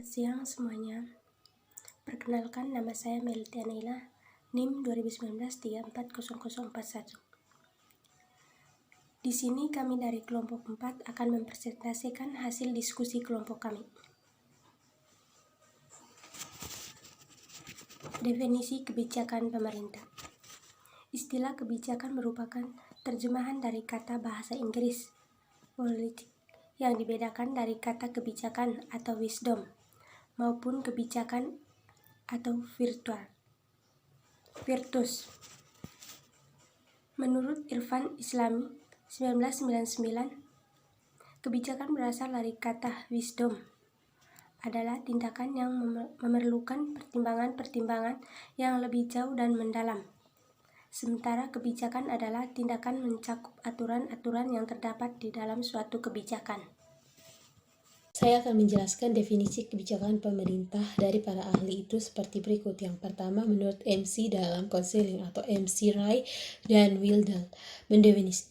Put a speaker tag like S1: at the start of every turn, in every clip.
S1: Selamat siang semuanya. Perkenalkan, nama saya Melty Anaila, NIM 2019-340041. Di sini kami dari kelompok 4 akan mempresentasikan hasil diskusi kelompok kami. Definisi kebijakan pemerintah. Istilah kebijakan merupakan terjemahan dari kata bahasa Inggris politik yang dibedakan dari kata kebijakan atau wisdom maupun kebijakan atau virtus. Menurut Irfan Islami 1999, kebijakan berasal dari kata wisdom adalah tindakan yang memerlukan pertimbangan-pertimbangan yang lebih jauh dan mendalam. Sementara kebijakan adalah tindakan mencakup aturan-aturan yang terdapat di dalam suatu kebijakan.
S2: Saya akan menjelaskan definisi kebijakan pemerintah dari para ahli itu seperti berikut. Yang pertama, menurut MC dalam konseling atau MC Rai dan Wildel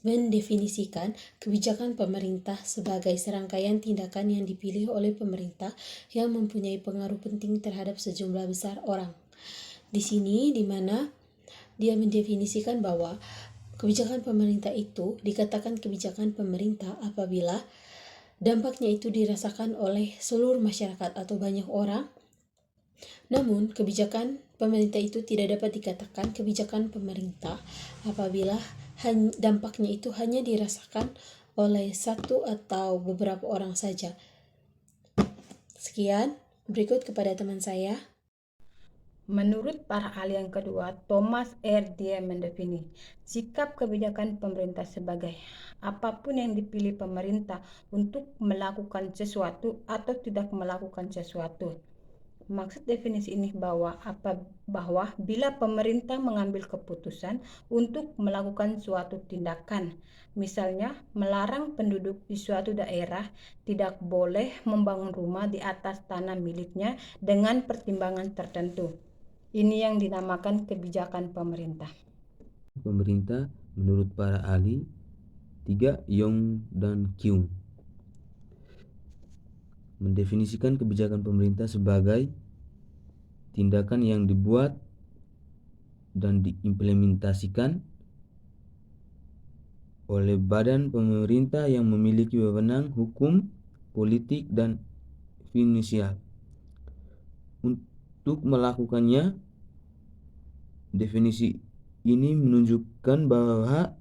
S2: mendefinisikan kebijakan pemerintah sebagai serangkaian tindakan yang dipilih oleh pemerintah yang mempunyai pengaruh penting terhadap sejumlah besar orang. Di sini di mana dia mendefinisikan bahwa kebijakan pemerintah itu dikatakan kebijakan pemerintah apabila dampaknya itu dirasakan oleh seluruh masyarakat atau banyak orang. Namun, kebijakan pemerintah itu tidak dapat dikatakan kebijakan pemerintah apabila dampaknya itu hanya dirasakan oleh satu atau beberapa orang saja. Sekian, berikut kepada teman saya.
S3: Menurut para ahli yang kedua, Thomas R. Dia mendefinisi sikap kebijakan pemerintah sebagai apapun yang dipilih pemerintah untuk melakukan sesuatu atau tidak melakukan sesuatu. Maksud definisi ini bahwa bila pemerintah mengambil keputusan untuk melakukan suatu tindakan, misalnya melarang penduduk di suatu daerah tidak boleh membangun rumah di atas tanah miliknya dengan pertimbangan tertentu. Ini yang dinamakan kebijakan pemerintah.
S4: Pemerintah menurut para ahli 3 Yong dan Kyung mendefinisikan kebijakan pemerintah sebagai tindakan yang dibuat dan diimplementasikan oleh badan pemerintah yang memiliki wewenang hukum, politik, dan finansial. Untuk melakukannya, definisi ini menunjukkan bahwa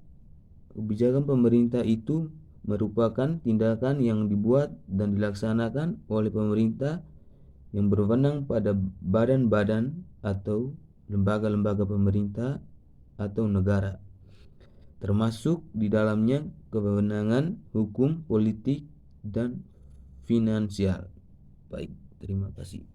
S4: kebijakan pemerintah itu merupakan tindakan yang dibuat dan dilaksanakan oleh pemerintah yang berwenang pada badan-badan atau lembaga-lembaga pemerintah atau negara, termasuk di dalamnya kewenangan hukum, politik, dan finansial. Baik, terima kasih.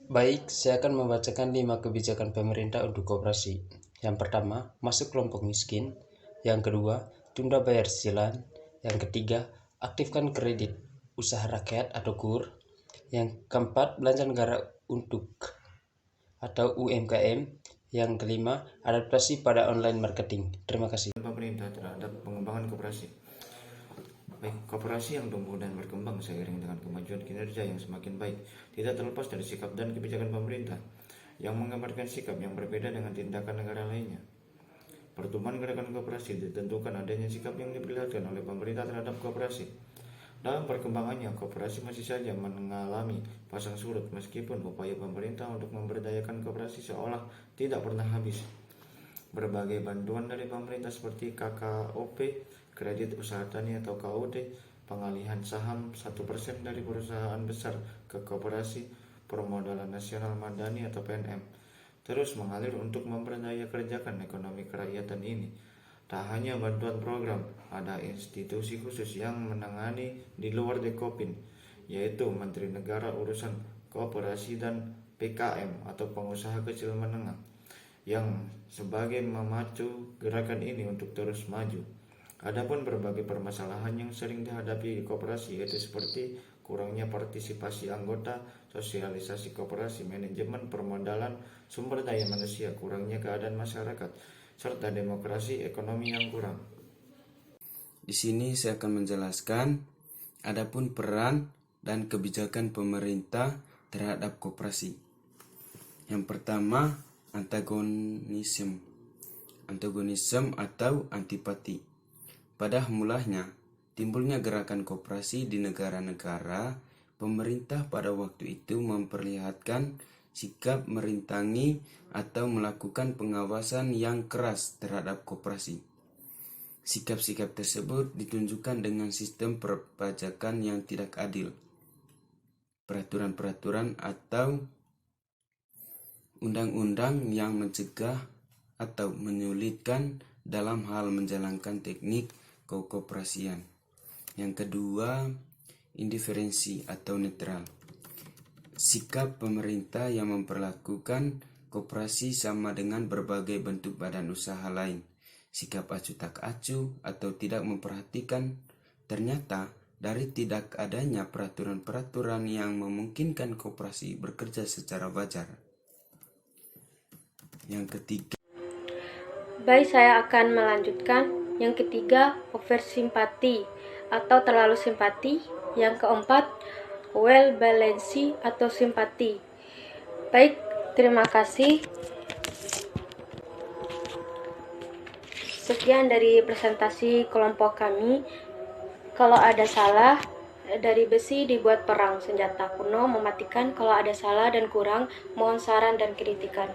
S5: Baik, saya akan membacakan 5 kebijakan pemerintah untuk koperasi. Yang pertama, masuk kelompok miskin. Yang kedua, tunda bayar cicilan. Yang ketiga, aktifkan kredit usaha rakyat atau KUR. Yang keempat, belanja negara untuk atau UMKM. Yang kelima, adaptasi pada online marketing. Terima kasih.
S6: Pemerintah terhadap pengembangan koperasi. Baik, koperasi yang tumbuh dan berkembang seiring dengan kemajuan kinerja yang semakin baik tidak terlepas dari sikap dan kebijakan pemerintah yang menggambarkan sikap yang berbeda dengan tindakan negara lainnya. Pertumbuhan gerakan koperasi ditentukan adanya sikap yang diperlihatkan oleh pemerintah terhadap koperasi. Dalam perkembangannya, koperasi masih saja mengalami pasang surut meskipun upaya pemerintah untuk memberdayakan koperasi seolah tidak pernah habis. Berbagai bantuan dari pemerintah seperti KKOP, kredit usaha tani atau KUD, pengalihan saham 1% dari perusahaan besar ke koperasi, permodalan nasional madani atau PNM, terus mengalir untuk memberdaya kerjakan ekonomi kerakyatan ini. Tak hanya bantuan program, ada institusi khusus yang menangani di luar Dekopin, yaitu Menteri Negara Urusan Koperasi dan PKM atau Pengusaha Kecil Menengah, yang sebagai memacu gerakan ini untuk terus maju. Adapun berbagai permasalahan yang sering dihadapi di koperasi yaitu seperti kurangnya partisipasi anggota, sosialisasi koperasi, manajemen permodalan, sumber daya manusia, kurangnya keadaan masyarakat, serta demokrasi ekonomi yang kurang.
S7: Di sini saya akan menjelaskan adapun peran dan kebijakan pemerintah terhadap koperasi. Yang pertama, antagonisme atau antipati. Pada mulanya, timbulnya gerakan koperasi di negara-negara, pemerintah pada waktu itu memperlihatkan sikap merintangi atau melakukan pengawasan yang keras terhadap koperasi. Sikap-sikap tersebut ditunjukkan dengan sistem perpajakan yang tidak adil, peraturan-peraturan atau undang-undang yang mencegah atau menyulitkan dalam hal menjalankan teknik kekoperasian. Yang kedua, indiferensi atau netral. Sikap pemerintah yang memperlakukan koperasi sama dengan berbagai bentuk badan usaha lain. Sikap acuh tak acuh atau tidak memperhatikan. Ternyata dari tidak adanya peraturan-peraturan yang memungkinkan koperasi bekerja secara wajar. Yang ketiga,
S1: Baik, saya akan melanjutkan. Yang ketiga, oversimpati atau terlalu simpati. Yang keempat, well balance atau simpati. Baik, terima kasih. Sekian dari presentasi kelompok kami. Kalau ada salah, dari besi dibuat perang, senjata kuno mematikan. Kalau ada salah dan kurang, mohon saran dan kritikan.